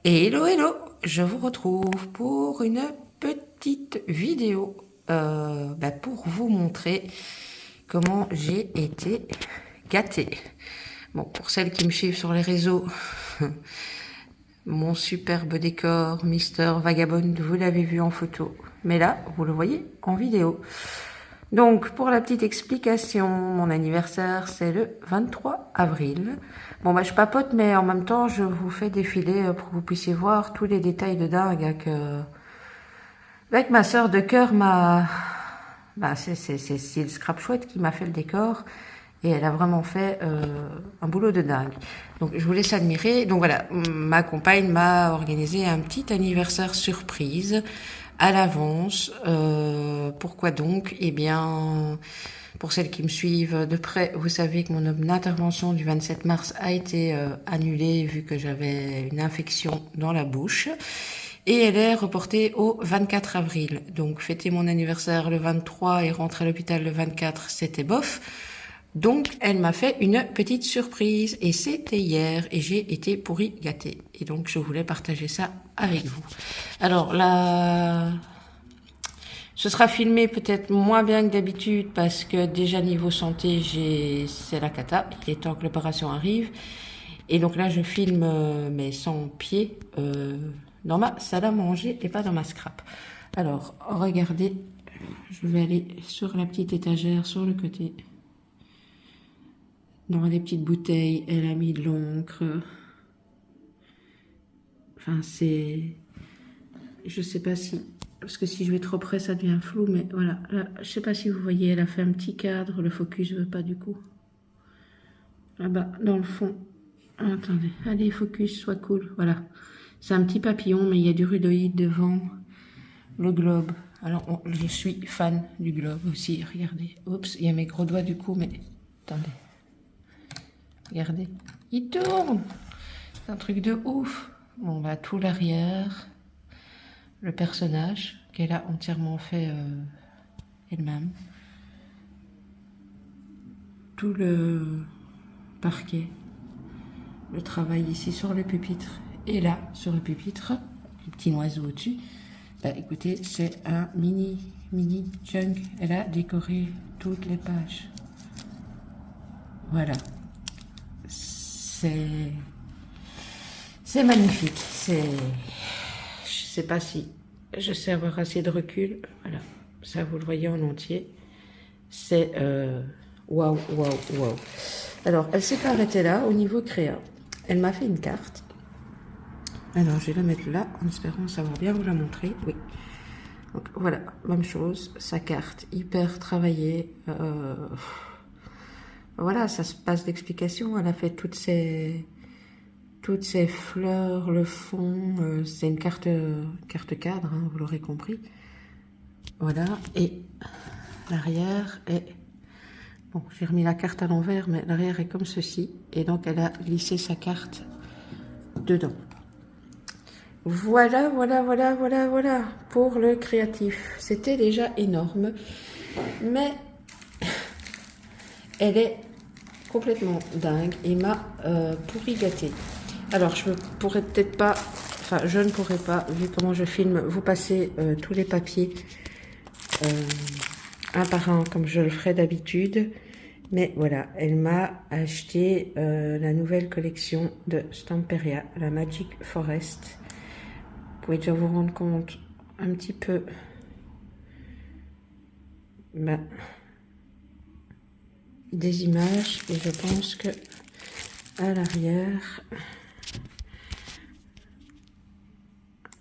Hello, hello, je vous retrouve pour une petite vidéo pour vous montrer comment j'ai été gâtée. Bon, pour celles qui me suivent sur les réseaux, mon superbe décor Mister Vagabond, vous l'avez vu en photo, mais là, vous le voyez en vidéo. Donc, pour la petite explication, mon anniversaire, c'est le 23 avril. Bon, je papote, mais en même temps, je vous fais défiler pour que vous puissiez voir tous les détails de dingue avec ma sœur de cœur c'est style scrap chouette qui m'a fait le décor. Et elle a vraiment fait un boulot de dingue. Donc, je vous laisse admirer. Donc, voilà, ma compagne m'a organisé un petit anniversaire surprise à l'avance. Pourquoi donc? Eh bien, pour celles qui me suivent de près, vous savez que mon intervention du 27 mars a été annulée vu que j'avais une infection dans la bouche. Et elle est reportée au 24 avril. Donc, fêter mon anniversaire le 23 et rentrer à l'hôpital le 24, c'était bof. Donc, elle m'a fait une petite surprise et c'était hier et j'ai été pourri gâtée. Et donc, je voulais partager ça avec vous. Alors là, ce sera filmé peut-être moins bien que d'habitude parce que déjà niveau santé, c'est la cata. Il est temps que l'opération arrive. Et donc là, je filme mais sans pied dans ma salle à manger et pas dans ma scrap. Alors, regardez, je vais aller sur la petite étagère sur le côté. Dans les petites bouteilles, elle a mis de l'encre. Enfin, c'est... Je sais pas si... Parce que si je vais trop près, ça devient flou. Mais voilà, là, je sais pas si vous voyez, elle a fait un petit cadre. Le focus veut pas du coup. Là-bas, dans le fond. Attendez, allez, focus, soit cool. Voilà. C'est un petit papillon, mais il y a du rudoïde devant. Le globe. Alors, je suis fan du globe aussi. Regardez. Oups, il y a mes gros doigts du coup, mais... Attendez. Regardez, il tourne. C'est un truc de ouf. Bon, tout l'arrière. Le personnage qu'elle a entièrement fait elle-même. Tout le parquet. Le travail ici sur le pupitre. Et là, sur le pupitre, le petit oiseau au-dessus. Écoutez, c'est un mini junk. Elle a décoré toutes les pages. Voilà. C'est magnifique. Je sais pas si je sais avoir assez de recul. Voilà, ça vous le voyez en entier. C'est waouh, waouh, waouh. Alors, elle s'est pas arrêtée là au niveau créa. Elle m'a fait une carte. Alors, je vais la mettre là en espérant savoir bien vous la montrer. Oui. Donc voilà, même chose. Sa carte hyper travaillée. Voilà, ça se passe d'explication. Elle a fait toutes ces fleurs, le fond. C'est une carte cadre, hein, vous l'aurez compris. Voilà, et l'arrière est... Bon, j'ai remis la carte à l'envers, mais l'arrière est comme ceci. Et donc, elle a glissé sa carte dedans. Voilà, voilà, voilà, voilà, voilà, pour le créatif. C'était déjà énorme, mais... Elle est complètement dingue et m'a pourri gâtée. Alors, je ne pourrais pas, vu comment je filme, vous passer tous les papiers un par un, comme je le ferais d'habitude. Mais voilà, elle m'a acheté la nouvelle collection de Stamperia, la Magic Forest. Vous pouvez déjà vous rendre compte un petit peu... des images et je pense que à l'arrière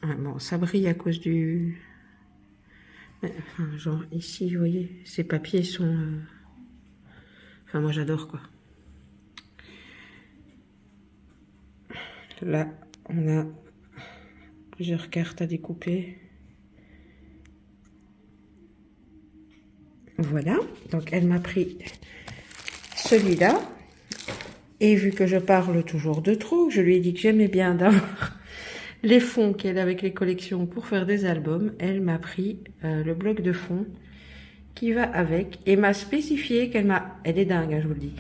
bon, ça brille à cause du genre ici vous voyez ces papiers sont moi j'adore quoi. Là on a plusieurs cartes à découper. Voilà, donc elle m'a pris celui-là, et vu que je parle toujours de trop, je lui ai dit que j'aimais bien d'avoir les fonds qu'elle a avec les collections pour faire des albums. Elle m'a pris le bloc de fond qui va avec et m'a spécifié elle est dingue, hein, je vous le dis.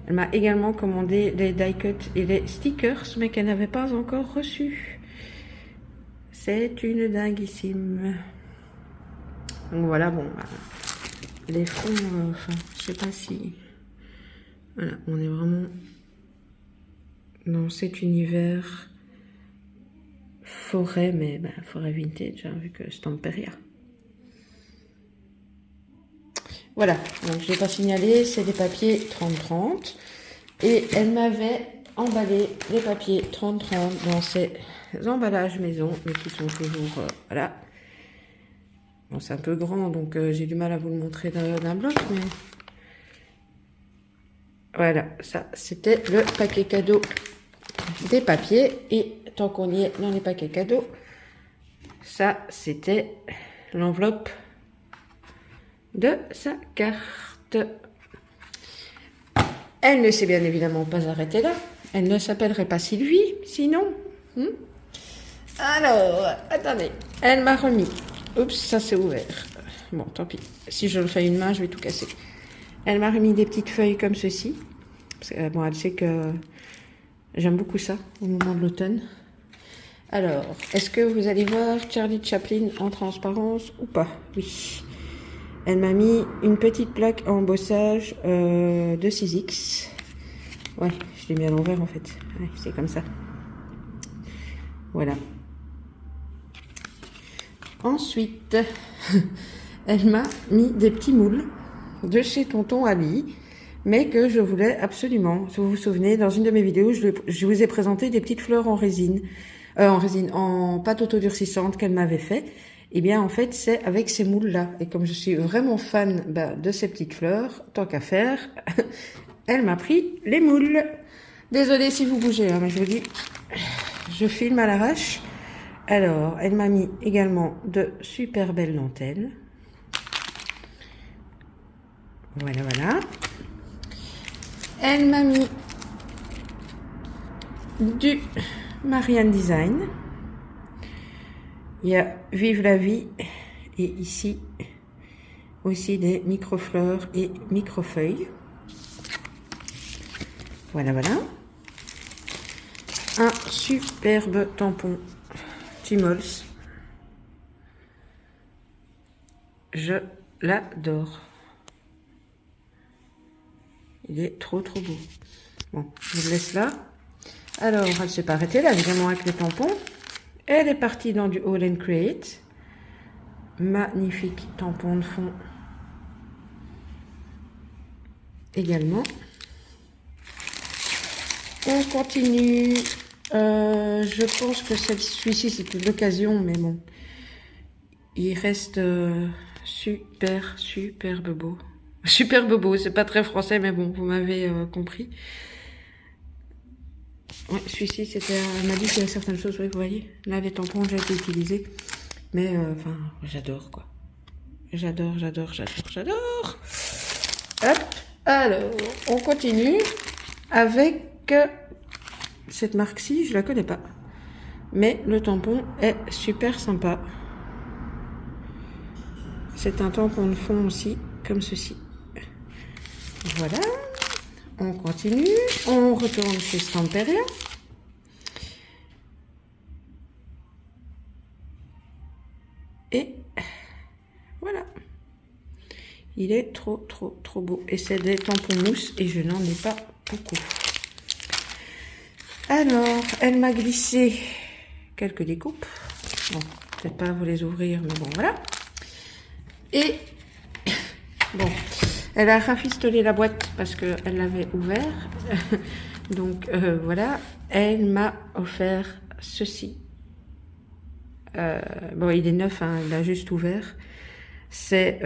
Elle m'a également commandé les die cuts et les stickers, mais qu'elle n'avait pas encore reçus. C'est une dinguissime. Donc voilà, bon, bah, les fonds, enfin, je sais pas si... Voilà, on est vraiment dans cet univers forêt, mais bah, forêt vintage, hein, vu que Stamperia. Voilà, donc je l'ai pas signalé, c'est des papiers 30-30. Et elle m'avait emballé les papiers 30-30 dans ces emballages maison, mais qui sont toujours, voilà. Bon, c'est un peu grand, donc j'ai du mal à vous le montrer d'un bloc, mais... Voilà, ça, c'était le paquet cadeau des papiers. Et tant qu'on y est dans les paquets cadeaux, ça, c'était l'enveloppe de sa carte. Elle ne s'est bien évidemment pas arrêtée là. Elle ne s'appellerait pas Sylvie, sinon. Alors, attendez. Elle m'a remis. Oups, ça s'est ouvert. Bon, tant pis. Si je le fais une main, je vais tout casser. Elle m'a remis des petites feuilles comme ceci. Parce que, bon, elle sait que j'aime beaucoup ça au moment de l'automne. Alors, est-ce que vous allez voir Charlie Chaplin en transparence ou pas? Oui. Elle m'a mis une petite plaque en embossage de 6X. Ouais, je l'ai mis à l'envers en fait. Ouais, c'est comme ça. Voilà. Ensuite, elle m'a mis des petits moules de chez Tonton Ali, mais que je voulais absolument. Si vous vous souvenez, dans une de mes vidéos, je vous ai présenté des petites fleurs en résine, en pâte autodurcissante qu'elle m'avait fait. Eh bien, en fait, c'est avec ces moules-là. Et comme je suis vraiment fan de ces petites fleurs, tant qu'à faire, elle m'a pris les moules. Désolée si vous bougez, hein, mais je vous dis, je filme à l'arrache. Alors, elle m'a mis également de super belles dentelles. Voilà, voilà. Elle m'a mis du Marianne Design. Il y a Vive la vie et ici aussi des micro-fleurs et micro-feuilles. Voilà, voilà. Un superbe tampon Timols. Je l'adore. Il est trop trop beau. Bon, je le laisse là. Alors, elle ne s'est pas arrêtée là, évidemment, avec les tampons. Elle est partie dans du All and Create. Magnifique tampon de fond. Également. On continue. Je pense que celui-ci, c'est une occasion, mais bon. Il reste superbe beau. Superbe beau, c'est pas très français, mais bon, vous m'avez compris. Ouais, celui-ci, c'était... Elle m'a dit qu'il y a certaines choses, oui, vous voyez. Là, les tampons, j'ai été utilisés. Mais, enfin, j'adore, quoi. J'adore. Hop. Alors, on continue avec cette marque-ci, je la connais pas. Mais le tampon est super sympa. C'est un tampon de fond aussi, comme ceci. Voilà. On continue. On retourne chez Stamperia. Et voilà. Il est trop beau. Et c'est des tampons mousse et je n'en ai pas beaucoup. Alors, elle m'a glissé quelques découpes. Bon, peut-être pas vous les ouvrir, mais bon, voilà. Et bon, elle a rafistolé la boîte parce qu'elle l'avait ouvert. Donc voilà, elle m'a offert ceci. Bon, il est neuf, hein, il a juste ouvert. C'est,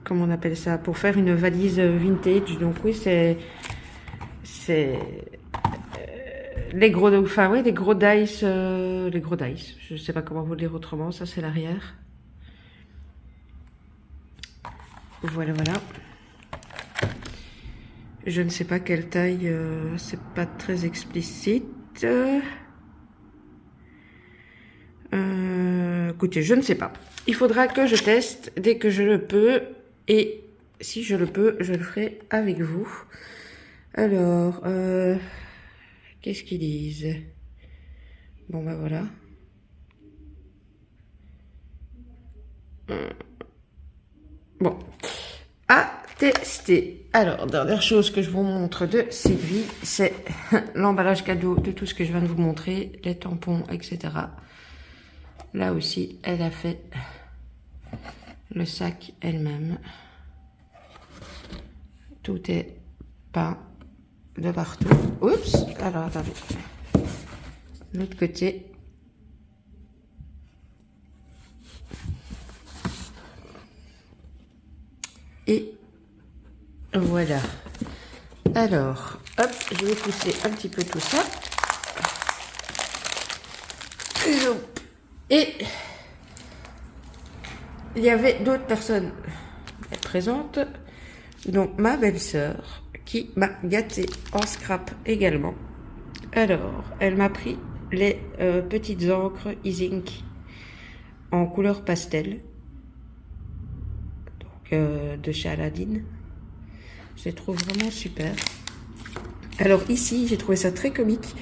comment on appelle ça, pour faire une valise vintage. Donc oui, c'est les gros, enfin oui, les gros dice, je sais pas comment vous le dire autrement. Ça, c'est l'arrière. Voilà. Je ne sais pas quelle taille, c'est pas très explicite. Écoutez, je ne sais pas. Il faudra que je teste dès que je le peux. Et si je le peux, je le ferai avec vous. Alors, qu'est-ce qu'ils disent? Bon bah voilà. Bon, à tester. Alors, dernière chose que je vous montre de Sylvie, c'est l'emballage cadeau de tout ce que je viens de vous montrer, les tampons, etc. Là aussi, elle a fait le sac elle-même. Tout est peint de partout. Oups, alors attendez. L'autre côté. Et voilà. Alors, hop, je vais pousser un petit peu tout ça. Et il y avait d'autres personnes présentes, dont ma belle-sœur, qui m'a gâtée en scrap également. Alors, elle m'a pris les petites encres E-Ink en couleur pastel, donc de chez Aladdin. Je les trouve vraiment super. Alors ici, j'ai trouvé ça très comique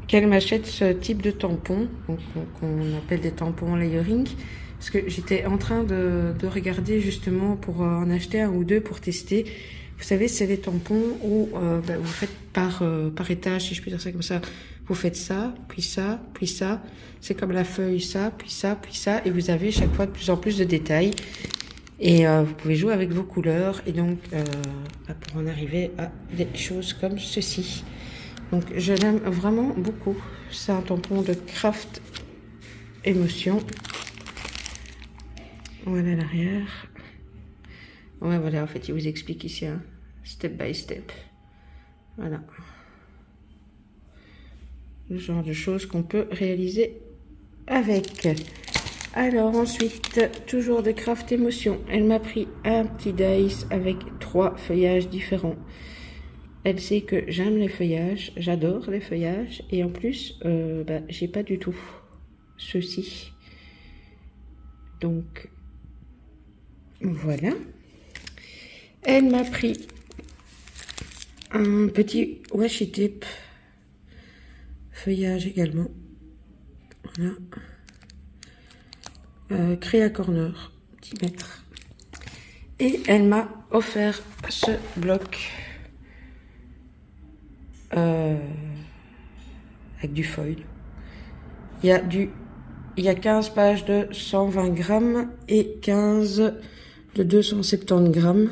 qu'elle m'achète ce type de tampon, qu'on appelle des tampons layering, parce que j'étais en train de regarder justement pour en acheter un ou deux pour tester. Vous savez, c'est les tampons où vous faites par étage, si je peux dire ça comme ça. Vous faites ça, puis ça, puis ça. C'est comme la feuille, ça, puis ça, puis ça. Et vous avez chaque fois de plus en plus de détails. Et vous pouvez jouer avec vos couleurs. Et donc, pour en arriver à des choses comme ceci. Donc, je l'aime vraiment beaucoup. C'est un tampon de Craft Émotion. Voilà l'arrière. Ouais, voilà, en fait, il vous explique ici, hein, step by step. Voilà. Le genre de choses qu'on peut réaliser avec. Alors, ensuite, toujours de Craft Émotion. Elle m'a pris un petit dice avec 3 feuillages différents. Elle sait que j'aime les feuillages, j'adore les feuillages. Et en plus, j'ai pas du tout ceci. Donc, voilà. Elle m'a pris un petit washi tape feuillage également. Voilà. Créa Corner, 10 mètres. Et elle m'a offert ce bloc avec du foil. Il y a 15 pages de 120 grammes et 15 de 270 grammes.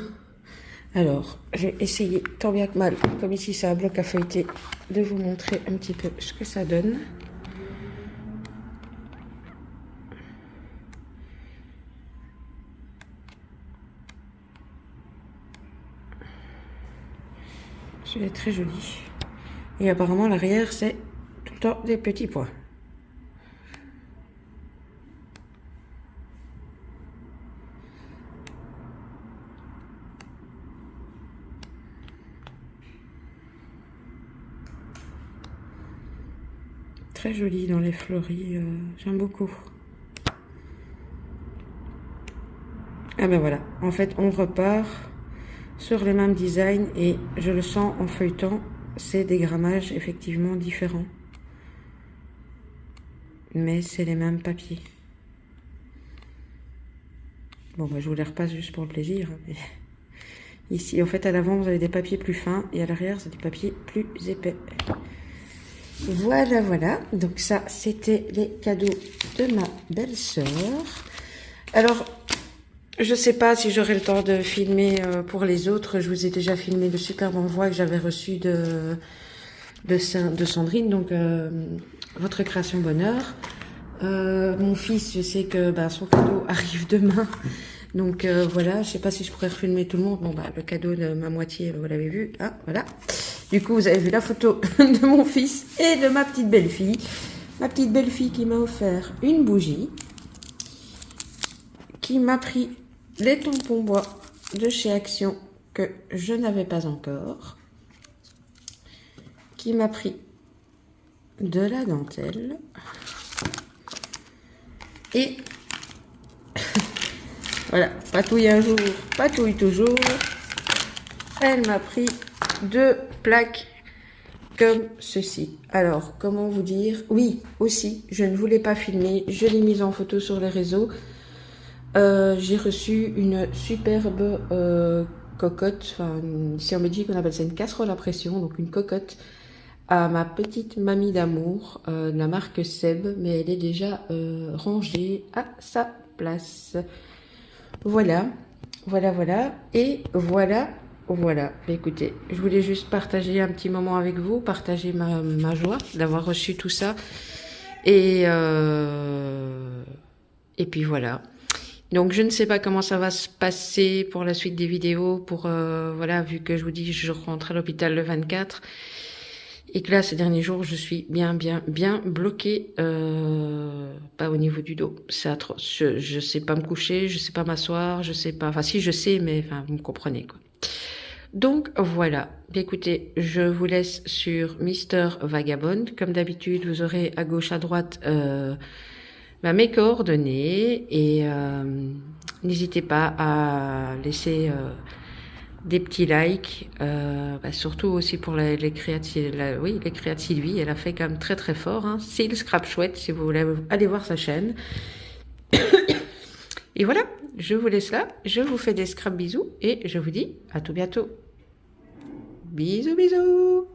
Alors, j'ai essayé tant bien que mal, comme ici c'est un bloc à feuilleter, de vous montrer un petit peu ce que ça donne. Celui-là est très joli. Et apparemment l'arrière c'est tout le temps des petits points. Très joli dans les fleuris, j'aime beaucoup. Ah ben voilà, en fait on repart sur les mêmes designs et je le sens en feuilletant, c'est des grammages effectivement différents. Mais c'est les mêmes papiers. Bon bah je vous les repasse juste pour le plaisir. Mais... Ici en fait à l'avant vous avez des papiers plus fins et à l'arrière c'est des papiers plus épais. Voilà, voilà. Donc ça, c'était les cadeaux de ma belle-sœur. Alors, je sais pas si j'aurai le temps de filmer pour les autres. Je vous ai déjà filmé le superbe envoi que j'avais reçu de Sandrine. Donc, votre création bonheur. Mon fils, je sais que son cadeau arrive demain. Donc voilà, je sais pas si je pourrais refilmer tout le monde. Bon le cadeau de ma moitié, vous l'avez vu, hein, voilà. Du coup, vous avez vu la photo de mon fils et de ma petite belle-fille. Ma petite belle-fille qui m'a offert une bougie, qui m'a pris les tampons bois de chez Action que je n'avais pas encore, qui m'a pris de la dentelle et voilà, patouille un jour, patouille toujours. Elle m'a pris 2 plaques comme ceci. Alors, comment vous dire? Oui, aussi, je ne voulais pas filmer, je l'ai mise en photo sur les réseaux. J'ai reçu une superbe cocotte, enfin, ici en Belgique on appelle ça une casserole à pression, donc une cocotte à ma petite mamie d'amour, de la marque Seb, mais elle est déjà rangée à sa place. Voilà, voilà, et voilà. Écoutez, je voulais juste partager un petit moment avec vous, partager ma joie d'avoir reçu tout ça. Et puis voilà. Donc je ne sais pas comment ça va se passer pour la suite des vidéos, pour voilà, vu que je vous dis je rentre à l'hôpital le 24 et que là ces derniers jours je suis bien bloquée, pas au niveau du dos, c'est atroce. Je sais pas me coucher, je sais pas m'asseoir, je sais pas, enfin si je sais, mais enfin vous me comprenez quoi. Donc voilà, écoutez, je vous laisse sur Mister Vagabond. Comme d'habitude, vous aurez à gauche, à droite mes coordonnées et n'hésitez pas à laisser des petits likes, surtout aussi pour les créatifs. Oui, les créas de Sylvie, elle a fait quand même très fort. Hein. C'est le scrap chouette si vous voulez aller voir sa chaîne. Et voilà, je vous laisse là, je vous fais des scrap bisous et je vous dis à tout bientôt. Bisous.